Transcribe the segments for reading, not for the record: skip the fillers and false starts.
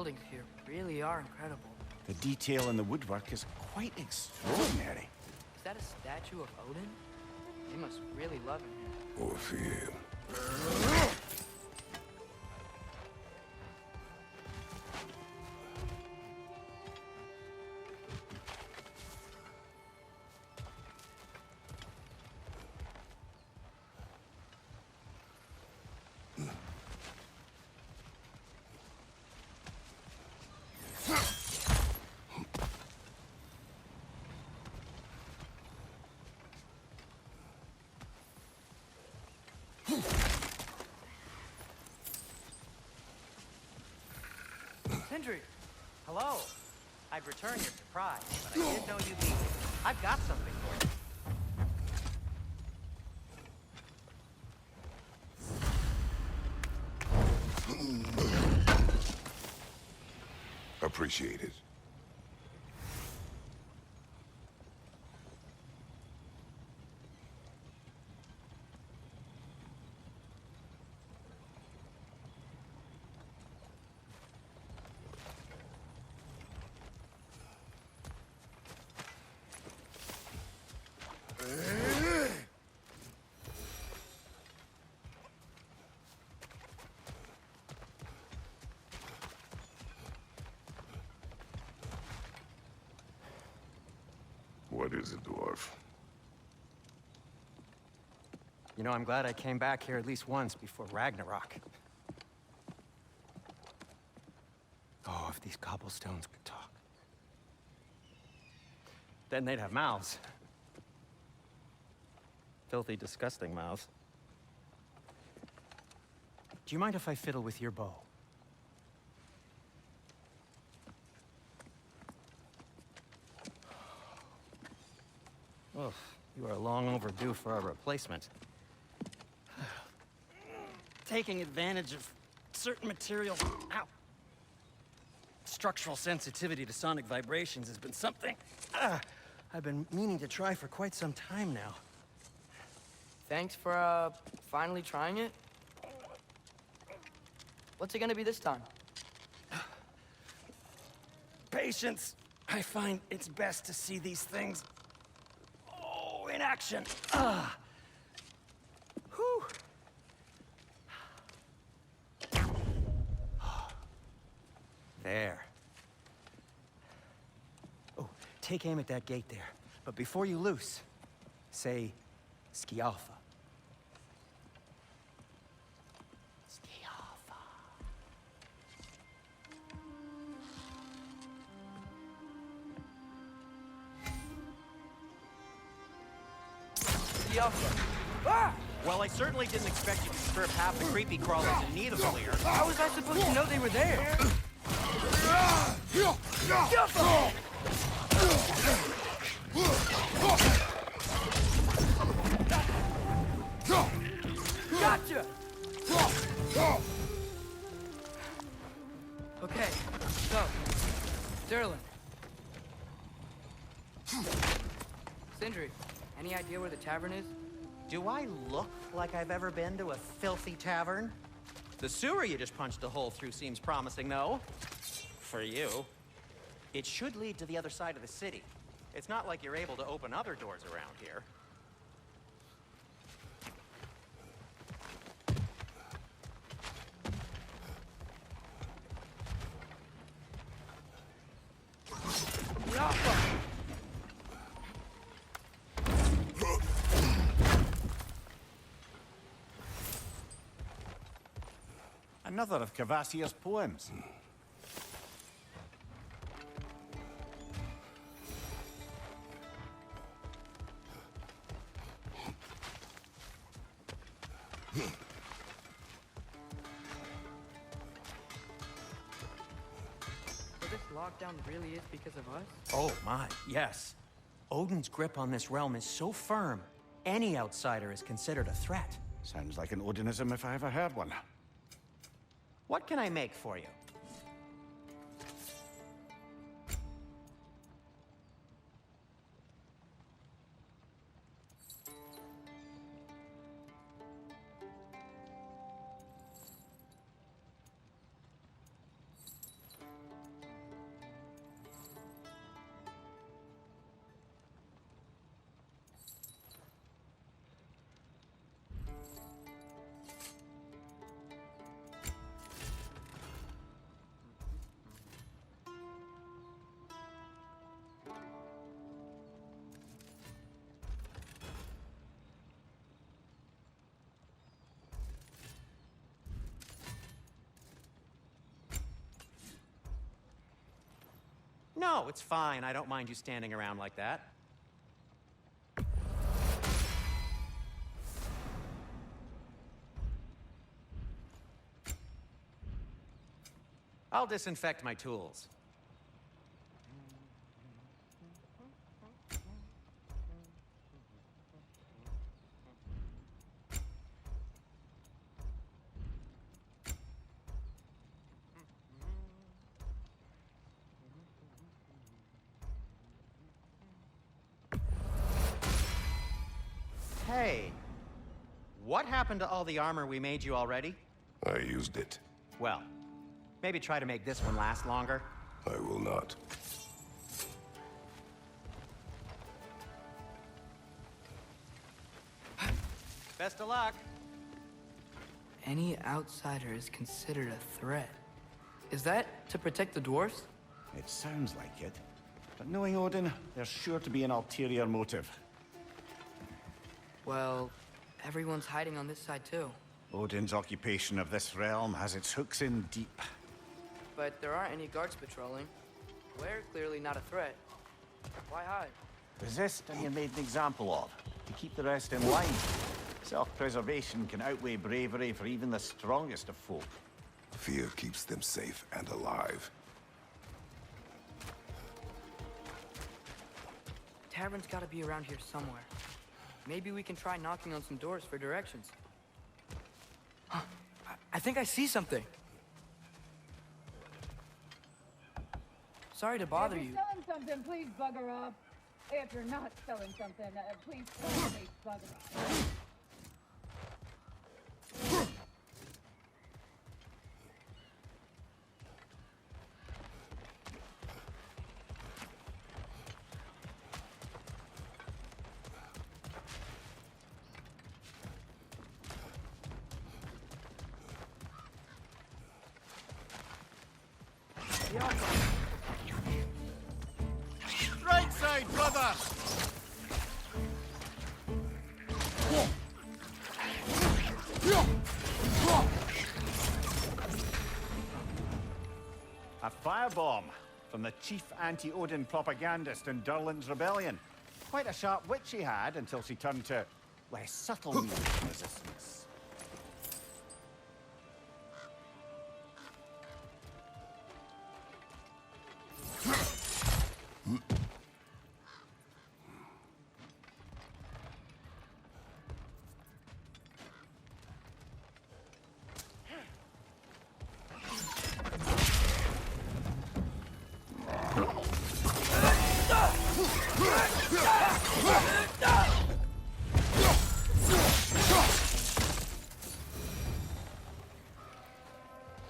buildings here really are incredible. The detail in the woodwork is quite extraordinary. Is that a statue of Odin? They must really love him here. Or fear. Sindri! Hello! I'd return your surprise, but I didn't know you'd be here. I've got something for you. Appreciate it. What is it, dwarf? You know, I'm glad I came back here at least once before Ragnarok. Oh, if these cobblestones could talk. Then they'd have mouths. Filthy, disgusting mouths. Do you mind if I fiddle with your bow? Oh, you are long overdue for a replacement. Taking advantage of certain materials. Ow! Structural sensitivity to sonic vibrations has been something I've been meaning to try for quite some time now. Thanks for, finally trying it. What's it gonna be this time? Patience. I find it's best to see these things in action. Whew. There. Oh, take aim at that gate there. But before you loose, say Skialfa. Skialfa. Ah! Well, I certainly didn't expect you to strip half the creepy crawlers in need of clear. How was I supposed to know they were there? Gotcha! Okay, so, Sterling. Sindri, any idea where the tavern is? Do I look like I've ever been to a filthy tavern? The sewer you just punched a hole through seems promising, though. For you. It should lead to the other side of the city. It's not like you're able to open other doors around here. Another of Kvasir's poems. So this lockdown really is because of us? Oh my, yes. Odin's grip on this realm is so firm, any outsider is considered a threat. Sounds like an Odinism if I ever heard one. What can I make for you? No, it's fine. I don't mind you standing around like that. I'll disinfect my tools. Hey, what happened to all the armor we made you already? I used it. Well, maybe try to make this one last longer. I will not. Best of luck. Any outsider is considered a threat. Is that to protect the dwarfs? It sounds like it. But knowing Odin, there's sure to be an ulterior motive. Well, everyone's hiding on this side too. Odin's occupation of this realm has its hooks in deep. But there aren't any guards patrolling. We're clearly not a threat. Why hide? Resist and you're made an example of, to keep the rest in line. Self-preservation can outweigh bravery for even the strongest of folk. Fear keeps them safe and alive. Tavern's gotta be around here somewhere. Maybe we can try knocking on some doors for directions. Huh. I think I see something. Sorry to bother if you. you're selling something, please bugger off. If you're not selling something, please totally bugger off. Right side, brother! A firebomb from the chief anti-Odin propagandist in Durlin's rebellion. Quite a sharp wit she had until she turned to less subtle means of resistance.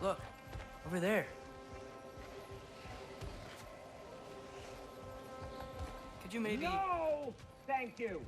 Look, over there. Could you maybe... No! Thank you.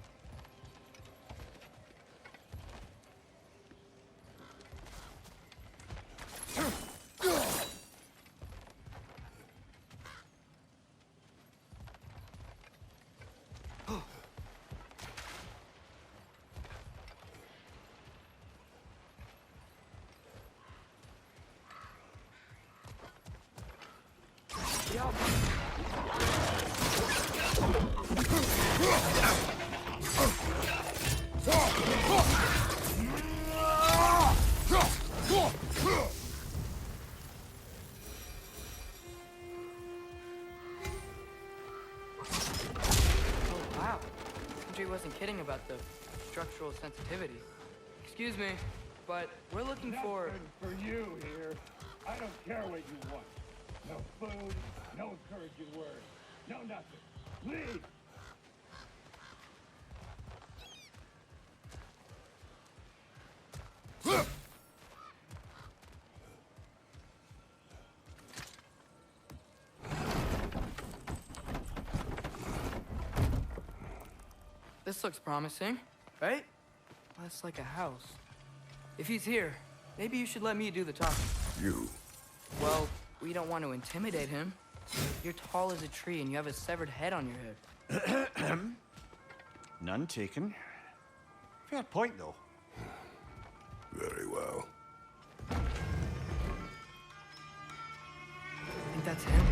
Wow. Country wasn't kidding about the structural sensitivity. Excuse me, but we're looking for... Nothing for you here. I don't care what you want. No food, no encouraging words, no nothing. Leave! This looks promising, right? Less like a house. If he's here, maybe you should let me do the talking. You. Well, we don't want to intimidate him. You're tall as a tree and you have a severed head on your head. None taken. Fair point, though. Very well. I think that's him.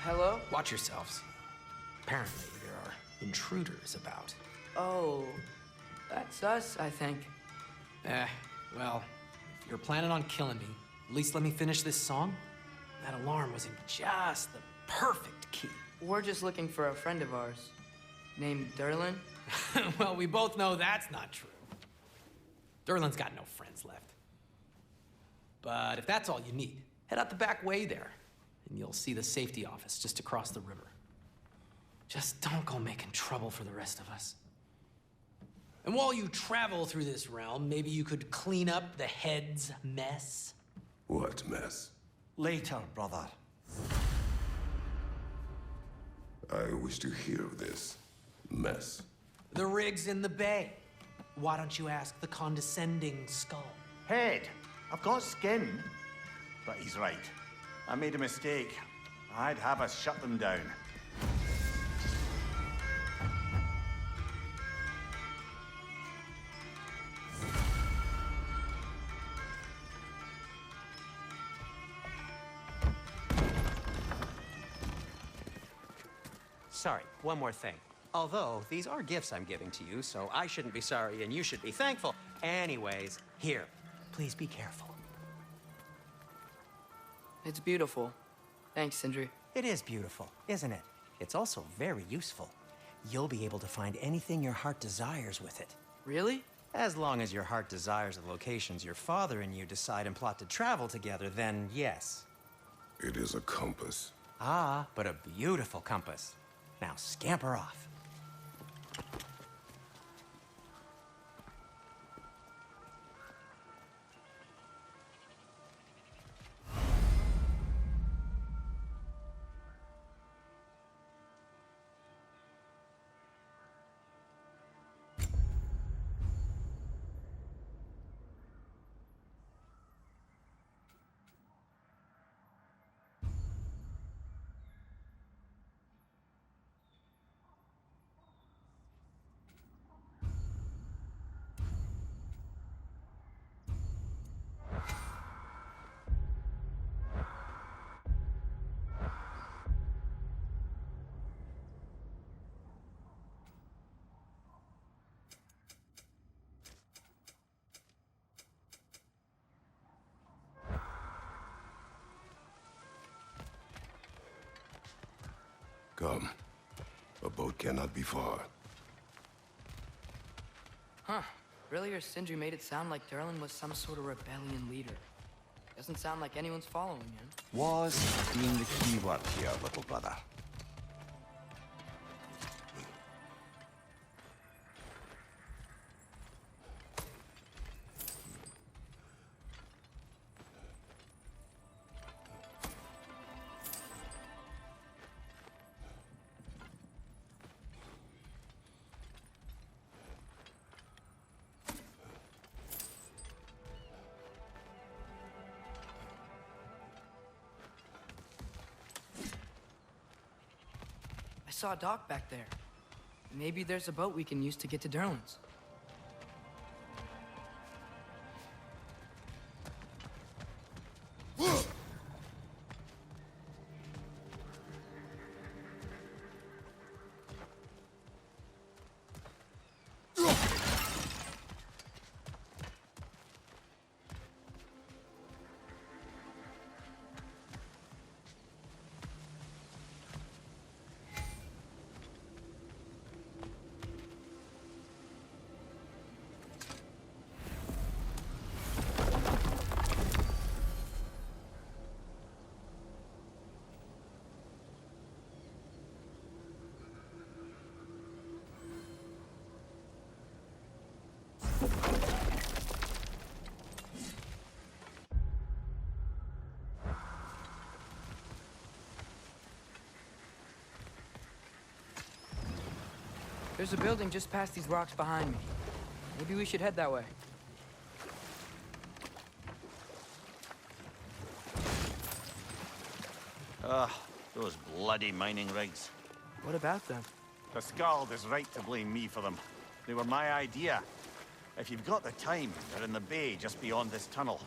Hello? Watch yourselves. Apparently, there are intruders about. Oh, that's us, I think. Well, if you're planning on killing me, at least let me finish this song. That alarm was in just the perfect key. We're just looking for a friend of ours, named Derlin. Well, we both know that's not true. Derlin's got no friends left. But if that's all you need, head out the back way there, and you'll see the safety office just across the river. Just don't go making trouble for the rest of us. And while you travel through this realm, maybe you could clean up the head's mess? What mess? Later, brother. I wish to hear of this mess. The rig's in the bay. Why don't you ask the condescending skull? Head, I've got skin. But he's right. I made a mistake. I'd have us shut them down. Sorry, one more thing. Although, these are gifts I'm giving to you, so I shouldn't be sorry and you should be thankful. Anyways, here, please be careful. It's beautiful. Thanks, Sindri. It is beautiful, isn't it? It's also very useful. You'll be able to find anything your heart desires with it. Really? As long as your heart desires the locations your father and you decide and plot to travel together, then yes. It is a compass. Ah, but a beautiful compass. Now scamper off. Come. A boat cannot be far. Huh. Earlier, Sindri made it sound like Derlin was some sort of rebellion leader. Doesn't sound like anyone's following him. Was being the key word here, little brother. I saw a dock back there. Maybe there's a boat we can use to get to Derlin's. There's a building just past these rocks behind me. Maybe we should head that way. Ugh, those bloody mining rigs. What about them? The Skald is right to blame me for them. They were my idea. If you've got the time, they're in the bay just beyond this tunnel.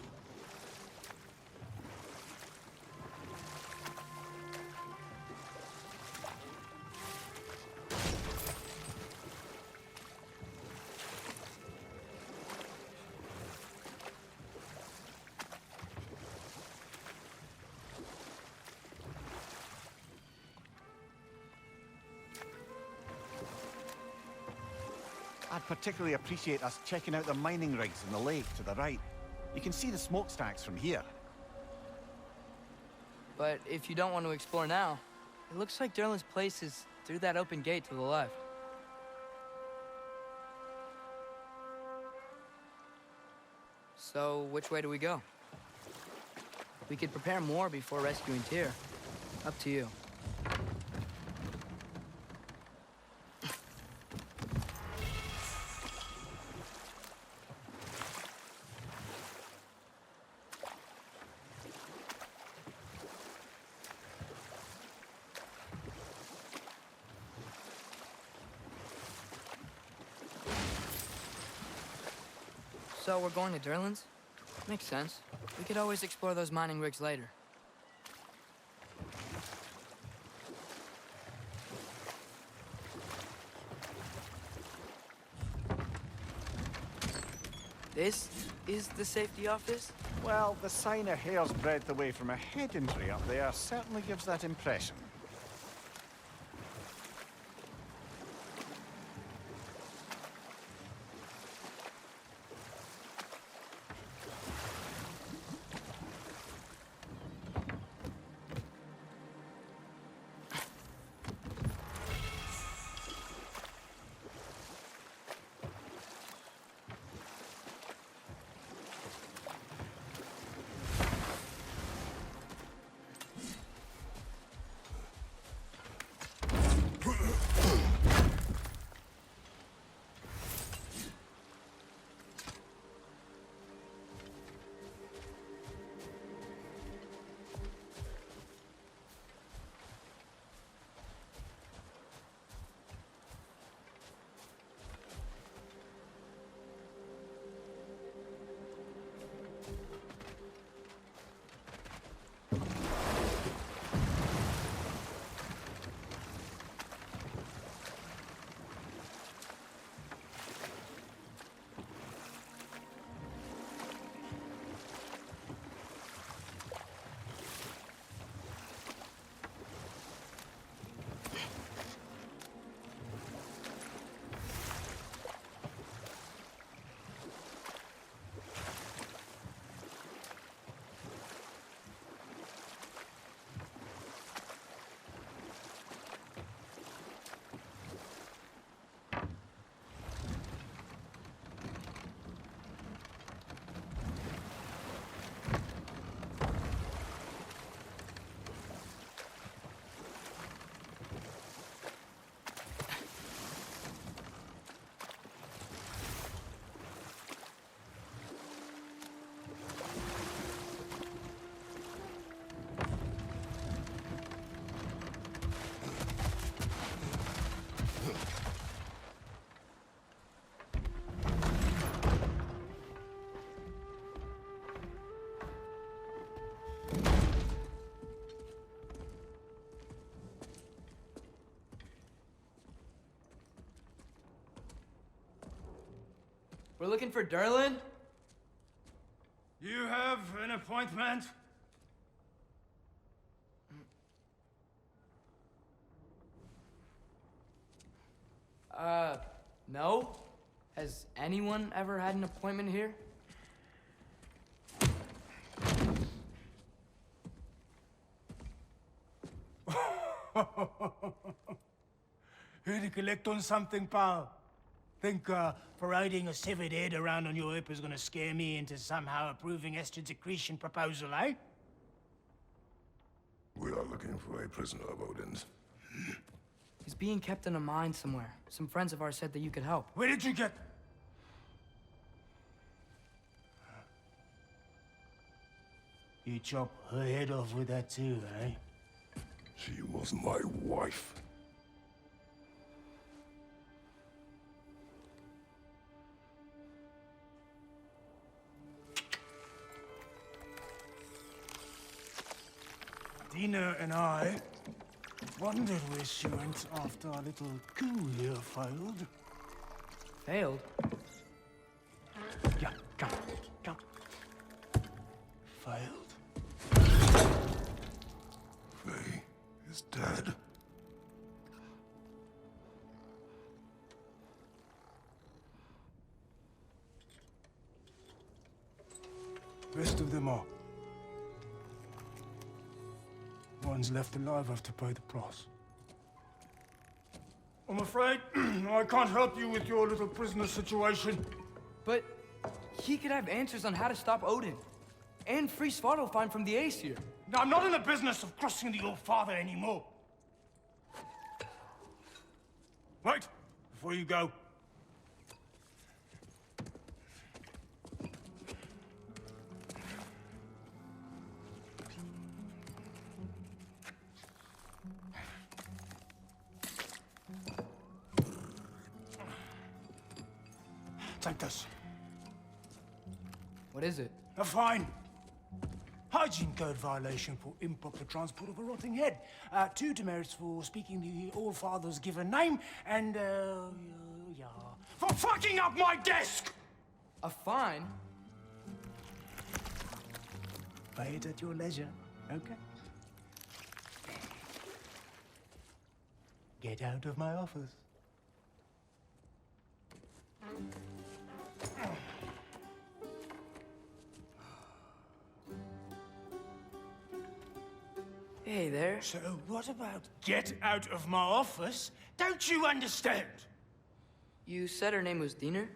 I'd particularly appreciate us checking out the mining rigs in the lake to the right. You can see the smokestacks from here. But if you don't want to explore now, it looks like Derlin's place is through that open gate to the left. So, which way do we go? We could prepare more before rescuing Tyr. Up to you. So we're going to Derlin's? Makes sense. We could always explore those mining rigs later. This is the safety office? Well, the sign a hair's breadth away from a head injury up there certainly gives that impression. We're looking for Derlin? You have an appointment? No. Has anyone ever had an appointment here? Here to collect on something, pal? Think, parading a severed head around on your hip is gonna scare me into somehow approving Estrid's accretion proposal, eh? We are looking for a prisoner of Odin's. He's being kept in a mine somewhere. Some friends of ours said that you could help. Where did you get... You chop her head off with that too, eh? She was my wife. Dina and I wondered where she went after our little coup here failed. Failed? Yeah, come, come. Failed. Faye is dead. of them are. One's left alive have to pay the price. I'm afraid I can't help you with your little prisoner situation. But he could have answers on how to stop Odin. And free Svartalfheim from the Aesir. Now, I'm not in the business of crossing the Old Father anymore. Wait, before you go. Take this. What is it? A fine. Hygiene code violation for improper transport of a rotting head. 2 demerits for speaking the All Father's given name, and, yeah. For fucking up my desk! A fine? Pay it at your leisure, okay? Get out of my office. Hey there. So what about get out of my office? Don't you understand? You said her name was Diener?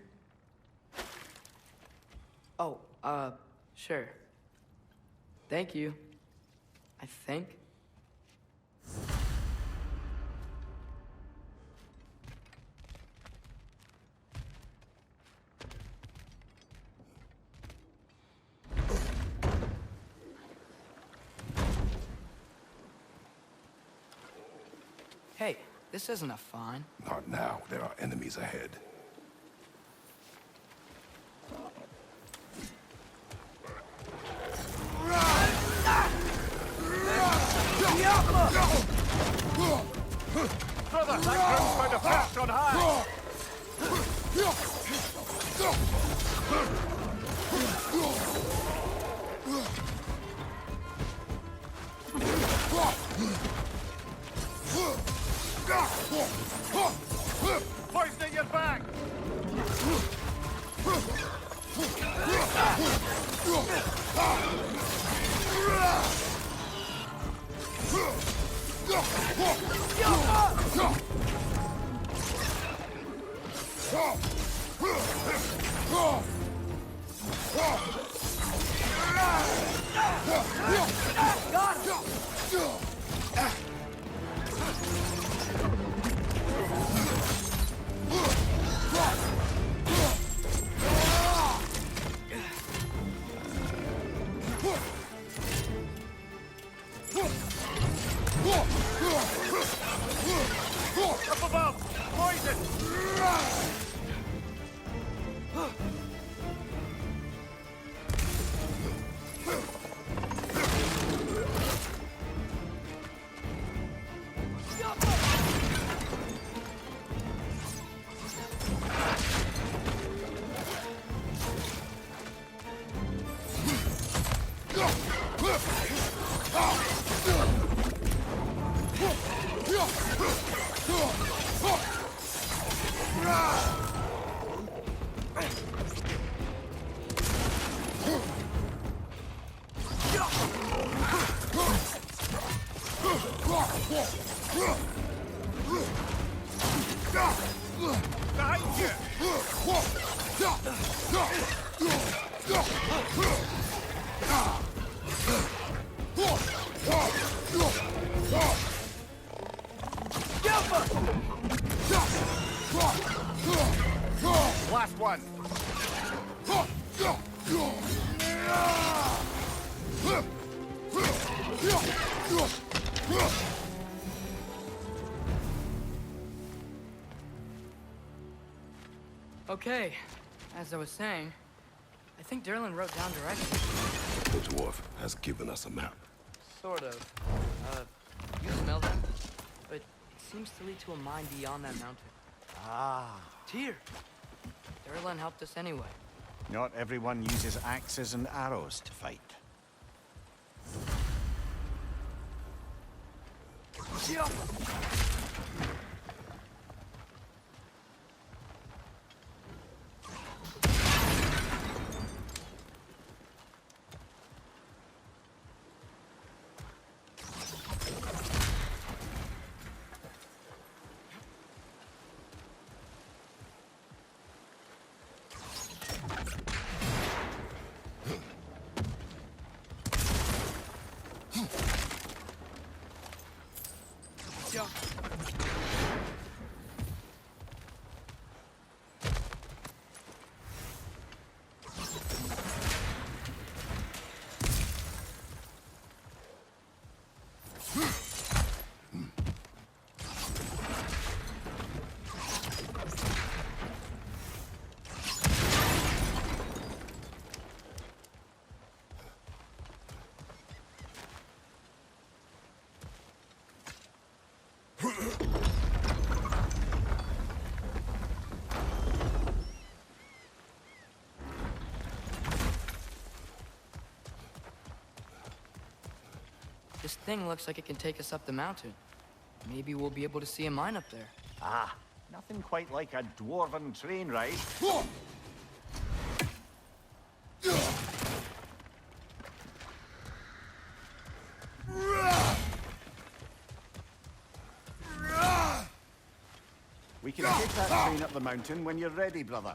Oh, sure. Thank you. I think. Hey, this isn't a fine. Not now. There are enemies ahead. Brother, that ground's found a perch on high! Poisoning your back! Up above! Poison! Behind you! Last one! Okay, as I was saying, I think Derlin wrote down directions. The dwarf has given us a map. Sort of. You smell them? But it seems to lead to a mine beyond that mountain. Ah. Tyr! Derlin helped us anyway. Not everyone uses axes and arrows to fight. Gotcha! This thing looks like it can take us up the mountain. Maybe we'll be able to see a mine up there. Ah, nothing quite like a dwarven train ride. We can take that train up the mountain when you're ready, brother.